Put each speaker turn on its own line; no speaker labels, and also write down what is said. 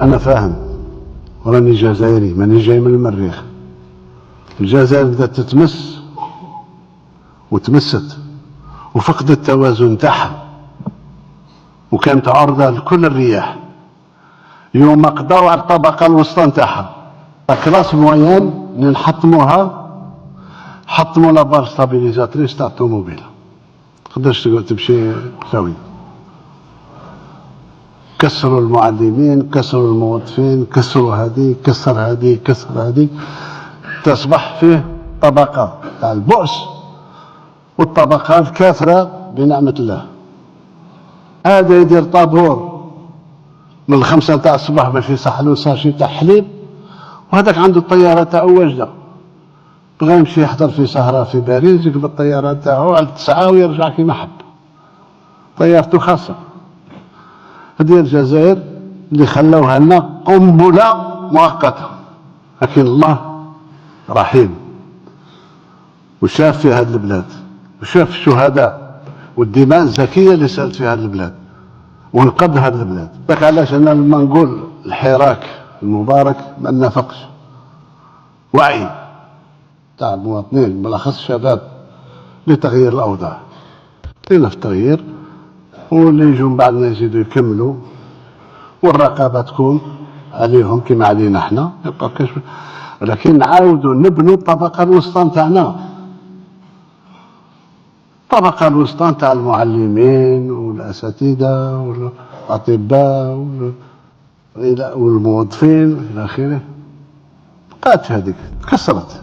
أنا فاهم، وراني جزائري ماني جاي من المريخ. الجزائر بدات تتمس وتمست وفقدت التوازن تاعها، وكانت عرضة لكل الرياح. يوم قضاو على الطبقة الوسطى نتاعها، كلاس موين اللي نحطموها، حطموا لابار ستابيليزاتريس تاع الطوموبيل، تقدرش تمشي سوي. كسروا المعلمين، كسروا الموظفين، كسروا هذه، كسر هذه، كسر هذه، تصبح فيه طبقة تاع البؤس والطبقة الكافرة بنعمة الله. هذا يدير طابور من 5 تاع الصباح باش يصحلو ساشي تاع حليب، وهذاك عنده الطيارة تاعو واجدة، بغا يمشي يحضر في سهرة في باريس يقبل الطيارة تاعو على 9 ويرجع كيما حب، طيارته خاصة. هذه الجزائر اللي خلوها لنا قنبلة مؤقتة، لكن الله رحيم وشاف في هذه البلاد، وشاف الشهداء والدماء الزكية اللي سالت في هذه البلاد ونقذ هذه البلاد. ذاك علاش انا لما نقول الحراك المبارك ما نافقش، وعي تاع المواطنين بالاخص الشباب لتغيير الاوضاع، لنا في التغيير، واللي يجوا من بعدنا يزيدوا يكملوا، والرقابه تكون عليهم كما علينا احنا، يبقى كشف. لكن نعاودوا نبنوا الطبقه الوسطى نتاعنا، الطبقه الوسطى نتاع المعلمين والاساتذه والاطباء والموظفين الى اخره. بقات هذيك تكسرت.